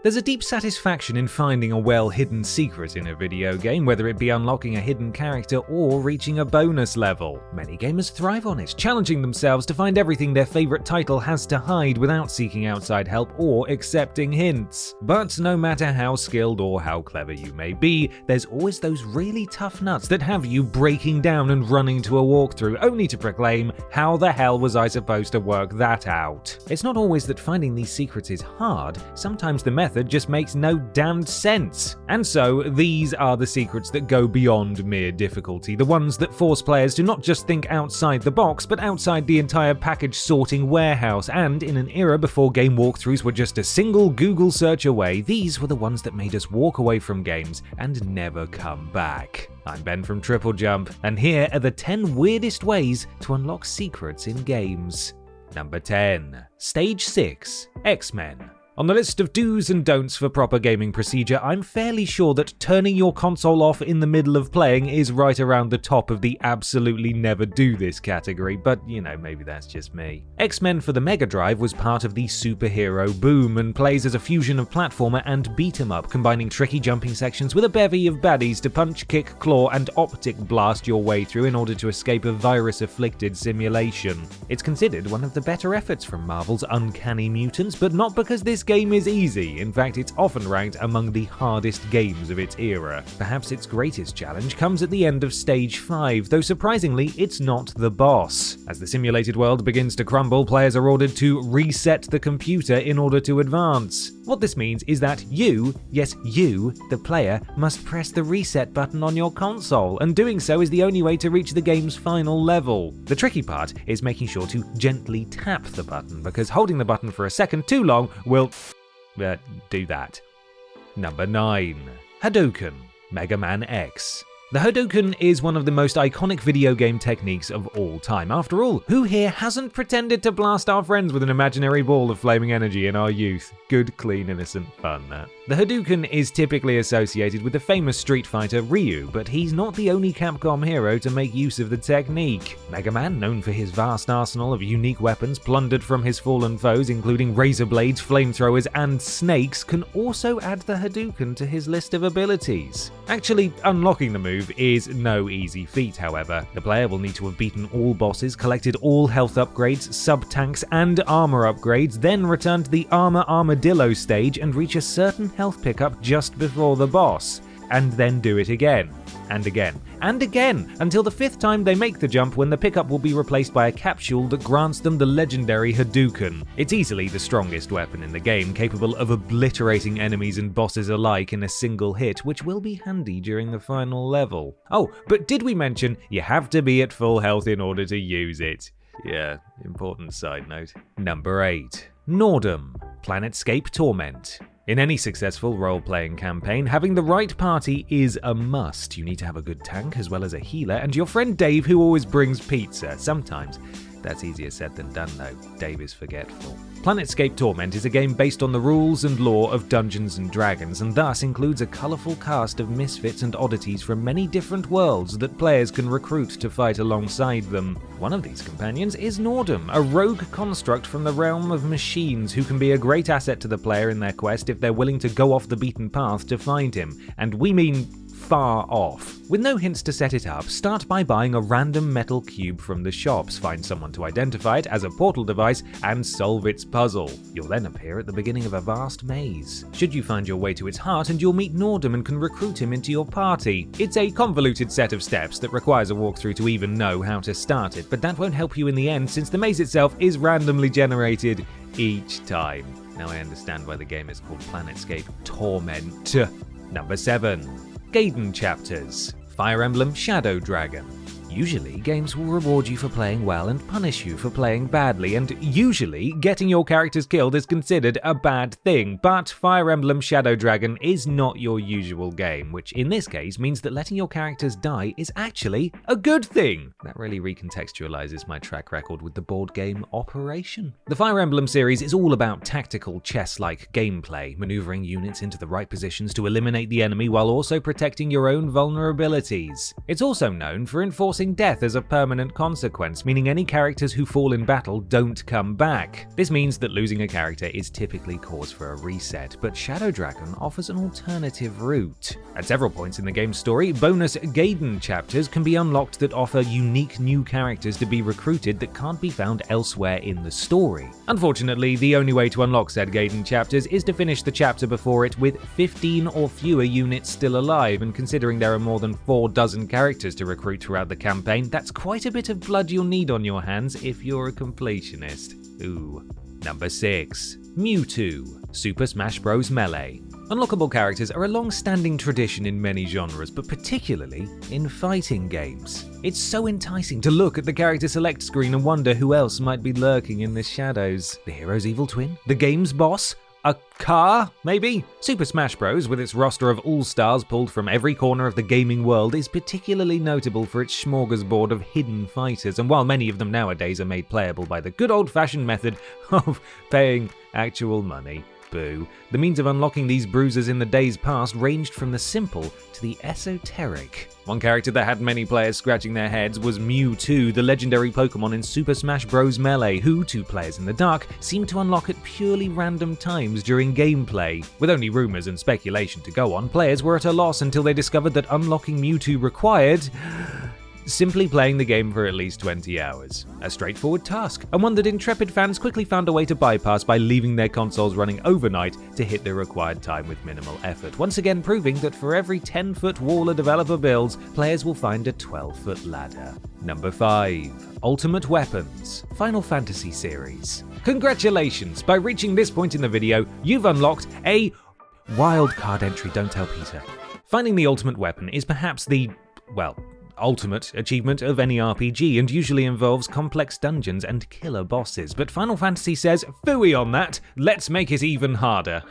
There's a deep satisfaction in finding a well-hidden secret in a video game, whether it be unlocking a hidden character or reaching a bonus level. Many gamers thrive on it, challenging themselves to find everything their favorite title has to hide without seeking outside help or accepting hints. But no matter how skilled or how clever you may be, there's always those really tough nuts that have you breaking down and running to a walkthrough only to proclaim, "How the hell was I supposed to work that out?" It's not always that finding these secrets is hard, sometimes the method just makes no damned sense. And so, these are the secrets that go beyond mere difficulty, the ones that force players to not just think outside the box, but outside the entire package sorting warehouse. And in an era before game walkthroughs were just a single Google search away, these were the ones that made us walk away from games and never come back. I'm Ben from TripleJump, and here are the 10 weirdest ways to unlock secrets in games. Number 10. Stage 6. X-Men. On the list of do's and don'ts for proper gaming procedure, I'm fairly sure that turning your console off in the middle of playing is right around the top of the absolutely never do this category, but maybe that's just me. X-Men for the Mega Drive was part of the superhero boom and plays as a fusion of platformer and beat 'em up, combining tricky jumping sections with a bevy of baddies to punch, kick, claw, and optic blast your way through in order to escape a virus-afflicted simulation. It's considered one of the better efforts from Marvel's Uncanny Mutants, but not because this game is easy. In fact, it's often ranked among the hardest games of its era. Perhaps its greatest challenge comes at the end of Stage 5, though surprisingly, it's not the boss. As the simulated world begins to crumble, players are ordered to reset the computer in order to advance. What this means is that you, yes you, the player, must press the reset button on your console, and doing so is the only way to reach the game's final level. The tricky part is making sure to gently tap the button, because holding the button for a second too long will do that. Number 9. Hadouken, Mega Man X. The Hadouken is one of the most iconic video game techniques of all time. After all, who here hasn't pretended to blast our friends with an imaginary ball of flaming energy in our youth? Good, clean, innocent fun, that. The Hadouken is typically associated with the famous Street Fighter Ryu, but he's not the only Capcom hero to make use of the technique. Mega Man, known for his vast arsenal of unique weapons plundered from his fallen foes, including razor blades, flamethrowers, and snakes, can also add the Hadouken to his list of abilities. Actually, unlocking the move is no easy feat, however. The player will need to have beaten all bosses, collected all health upgrades, sub-tanks, and armor upgrades, then return to the Armadillo stage and reach a certain health pickup just before the boss, and then do it again, and again, and again, until the 5th time they make the jump, when the pickup will be replaced by a capsule that grants them the legendary Hadouken. It's easily the strongest weapon in the game, capable of obliterating enemies and bosses alike in a single hit, which will be handy during the final level. Oh, but did we mention you have to be at full health in order to use it? Yeah, important side note. Number 8. Nordum, Planetscape Torment. In any successful role-playing campaign, having the right party is a must. You need to have a good tank as well as a healer, and your friend Dave, who always brings pizza. Sometimes that's easier said than done, though. Dave is forgetful. Planetscape Torment is a game based on the rules and lore of Dungeons & Dragons, and thus includes a colourful cast of misfits and oddities from many different worlds that players can recruit to fight alongside them. One of these companions is Nordum, a rogue construct from the realm of machines who can be a great asset to the player in their quest if they're willing to go off the beaten path to find him, and we mean far off. With no hints to set it up, start by buying a random metal cube from the shops, find someone to identify it as a portal device, and solve its puzzle. You'll then appear at the beginning of a vast maze. Should you find your way to its heart, and you'll meet Nordum and can recruit him into your party. It's a convoluted set of steps that requires a walkthrough to even know how to start it, but that won't help you in the end, since the maze itself is randomly generated each time. Now I understand why the game is called Planetscape Torment. Number 7. Gaiden Chapters, Fire Emblem Shadow Dragon. Usually, games will reward you for playing well and punish you for playing badly, and usually, getting your characters killed is considered a bad thing, but Fire Emblem Shadow Dragon is not your usual game, which in this case means that letting your characters die is actually a good thing. That really recontextualizes my track record with the board game Operation. The Fire Emblem series is all about tactical chess-like gameplay, maneuvering units into the right positions to eliminate the enemy while also protecting your own vulnerabilities. It's also known for enforcing tossing death as a permanent consequence, meaning any characters who fall in battle don't come back. This means that losing a character is typically cause for a reset, but Shadow Dragon offers an alternative route. At several points in the game's story, bonus Gaiden chapters can be unlocked that offer unique new characters to be recruited that can't be found elsewhere in the story. Unfortunately, the only way to unlock said Gaiden chapters is to finish the chapter before it with 15 or fewer units still alive, and considering there are more than 4 dozen characters to recruit throughout the campaign, that's quite a bit of blood you'll need on your hands if you're a completionist. Ooh. Number 6. Mewtwo, Super Smash Bros. Melee. Unlockable characters are a long-standing tradition in many genres, but particularly in fighting games. It's so enticing to look at the character select screen and wonder who else might be lurking in the shadows. The hero's evil twin? The game's boss? A car, maybe? Super Smash Bros., with its roster of all-stars pulled from every corner of the gaming world, is particularly notable for its smorgasbord of hidden fighters, and while many of them nowadays are made playable by the good old-fashioned method of paying actual money, boo, the means of unlocking these bruisers in the days past ranged from the simple to the esoteric. One character that had many players scratching their heads was Mewtwo, the legendary Pokemon in Super Smash Bros. Melee, who, to players in the dark, seemed to unlock at purely random times during gameplay. With only rumors and speculation to go on, players were at a loss until they discovered that unlocking Mewtwo required simply playing the game for at least 20 hours. A straightforward task, and one that intrepid fans quickly found a way to bypass by leaving their consoles running overnight to hit the required time with minimal effort, once again proving that for every 10-foot wall a developer builds, players will find a 12-foot ladder. Number 5. Ultimate Weapons, Final Fantasy series. Congratulations! By reaching this point in the video, you've unlocked a wildcard entry, don't tell Peter. Finding the ultimate weapon is perhaps the, ultimate achievement of any RPG, and usually involves complex dungeons and killer bosses, but Final Fantasy says, phooey on that, let's make it even harder.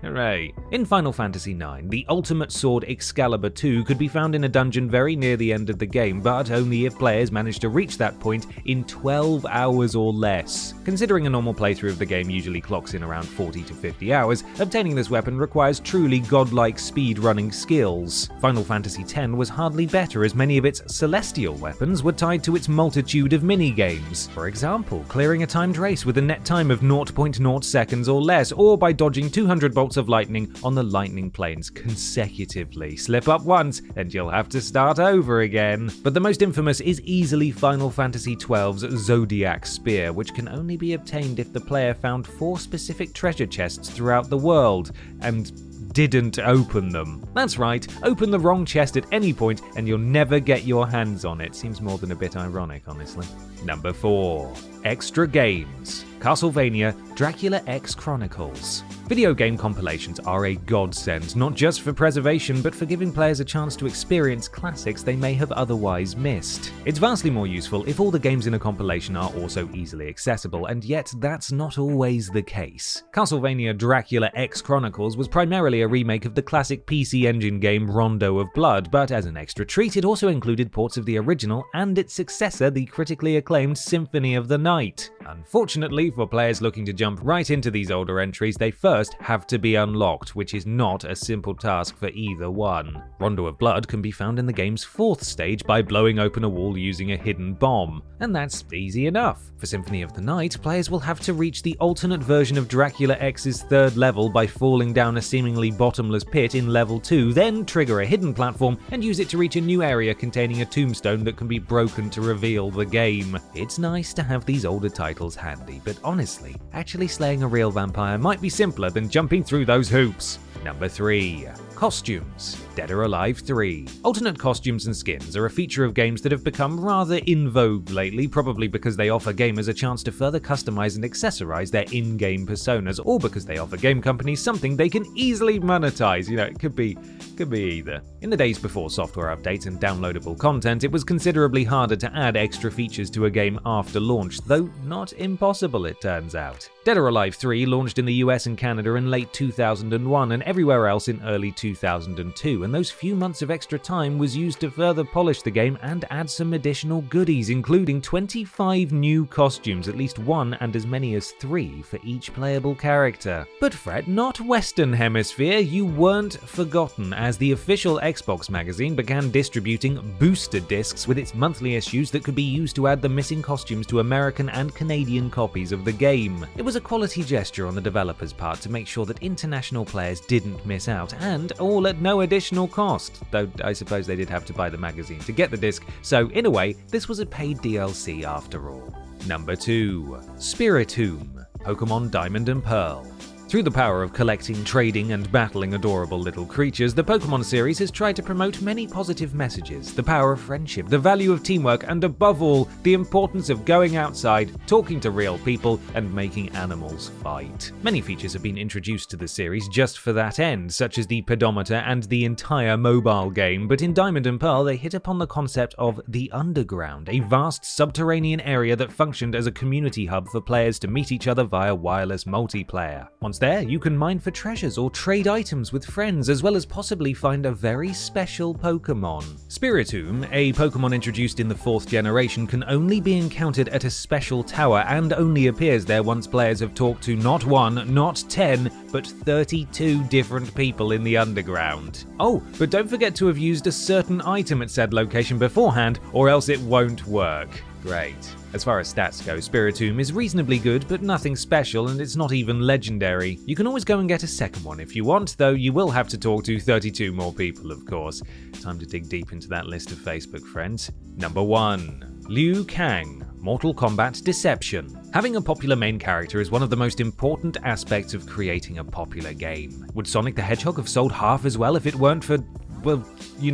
Hooray. In Final Fantasy IX, the ultimate sword Excalibur II could be found in a dungeon very near the end of the game, but only if players manage to reach that point in 12 hours or less. Considering a normal playthrough of the game usually clocks in around 40 to 50 hours, obtaining this weapon requires truly godlike speedrunning skills. Final Fantasy X was hardly better, as many of its celestial weapons were tied to its multitude of mini-games. For example, clearing a timed race with a net time of 0.0 seconds or less, or by dodging 200 bolts of lightning on the lightning planes consecutively. Slip up once, and you'll have to start over again. But the most infamous is easily Final Fantasy XII's Zodiac Spear, which can only be obtained if the player found 4 specific treasure chests throughout the world, and didn't open them. That's right, open the wrong chest at any point and you'll never get your hands on it. Seems more than a bit ironic, honestly. Number 4. Extra games. Castlevania Dracula X Chronicles. Video game compilations are a godsend, not just for preservation, but for giving players a chance to experience classics they may have otherwise missed. It's vastly more useful if all the games in a compilation are also easily accessible, and yet that's not always the case. Castlevania Dracula X Chronicles was primarily a remake of the classic PC Engine game Rondo of Blood, but as an extra treat it also included ports of the original and its successor, the critically acclaimed Symphony of the Night. Unfortunately, for players looking to jump right into these older entries, they first have to be unlocked, which is not a simple task for either one. Rondo of Blood can be found in the game's 4th stage by blowing open a wall using a hidden bomb, and that's easy enough. For Symphony of the Night, players will have to reach the alternate version of Dracula X's 3rd level by falling down a seemingly bottomless pit in level 2, then trigger a hidden platform and use it to reach a new area containing a tombstone that can be broken to reveal the game. It's nice to have these older titles handy, but honestly, actually slaying a real vampire might be simpler than jumping through those hoops. Number 3. Costumes. Dead or Alive 3. Alternate costumes and skins are a feature of games that have become rather in vogue lately, probably because they offer gamers a chance to further customize and accessorize their in-game personas, or because they offer game companies something they can easily monetize. It could be either. In the days before software updates and downloadable content, it was considerably harder to add extra features to a game after launch, though not impossible it turns out. Dead or Alive 3 launched in the US and Canada in late 2001 and everywhere else in early 2002, 2, and those few months of extra time was used to further polish the game and add some additional goodies, including 25 new costumes, at least one and as many as 3 for each playable character. But fret not, Western Hemisphere, you weren't forgotten, as the official Xbox magazine began distributing booster discs with its monthly issues that could be used to add the missing costumes to American and Canadian copies of the game. It was a quality gesture on the developers' part to make sure that international players didn't miss out, and all at no additional cost, though I suppose they did have to buy the magazine to get the disc, so in a way, this was a paid DLC after all. Number 2. Spiritomb, Pokemon Diamond and Pearl. Through the power of collecting, trading, and battling adorable little creatures, the Pokemon series has tried to promote many positive messages: the power of friendship, the value of teamwork, and above all, the importance of going outside, talking to real people, and making animals fight. Many features have been introduced to the series just for that end, such as the pedometer and the entire mobile game, but in Diamond and Pearl they hit upon the concept of the Underground, a vast subterranean area that functioned as a community hub for players to meet each other via wireless multiplayer. Once there, you can mine for treasures or trade items with friends, as well as possibly find a very special Pokemon. Spiritomb, a Pokemon introduced in the 4th generation, can only be encountered at a special tower and only appears there once players have talked to not 1, not 10, but 32 different people in the Underground. Oh, but don't forget to have used a certain item at said location beforehand, or else it won't work. Great. As far as stats go, Spiritomb is reasonably good, but nothing special, and it's not even legendary. You can always go and get a second one if you want, though you will have to talk to 32 more people, of course. Time to dig deep into that list of Facebook friends. Number 1. Liu Kang, Mortal Kombat Deception. Having a popular main character is one of the most important aspects of creating a popular game. Would Sonic the Hedgehog have sold half as well if it weren't for, well,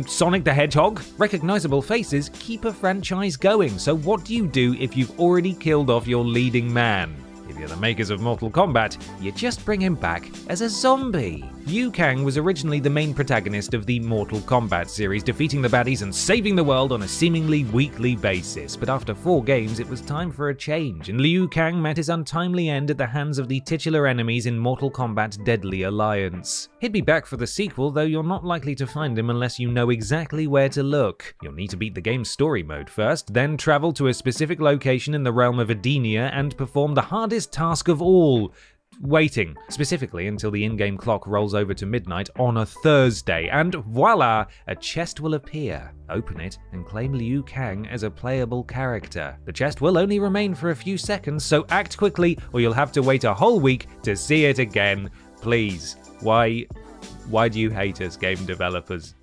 Sonic the Hedgehog? Recognizable faces keep a franchise going, so what do you do if you've already killed off your leading man? If you're the makers of Mortal Kombat, you just bring him back as a zombie. Liu Kang was originally the main protagonist of the Mortal Kombat series, defeating the baddies and saving the world on a seemingly weekly basis. But after 4 games, it was time for a change, and Liu Kang met his untimely end at the hands of the titular enemies in Mortal Kombat Deadly Alliance. He'd be back for the sequel, though you're not likely to find him unless you know exactly where to look. You'll need to beat the game's story mode first, then travel to a specific location in the realm of Edenia and perform the hardest task of all: waiting, specifically until the in-game clock rolls over to midnight on a Thursday, and voila, a chest will appear. Open it and claim Liu Kang as a playable character. The chest will only remain for a few seconds, so act quickly or you'll have to wait a whole week to see it again. Please, why do you hate us, game developers?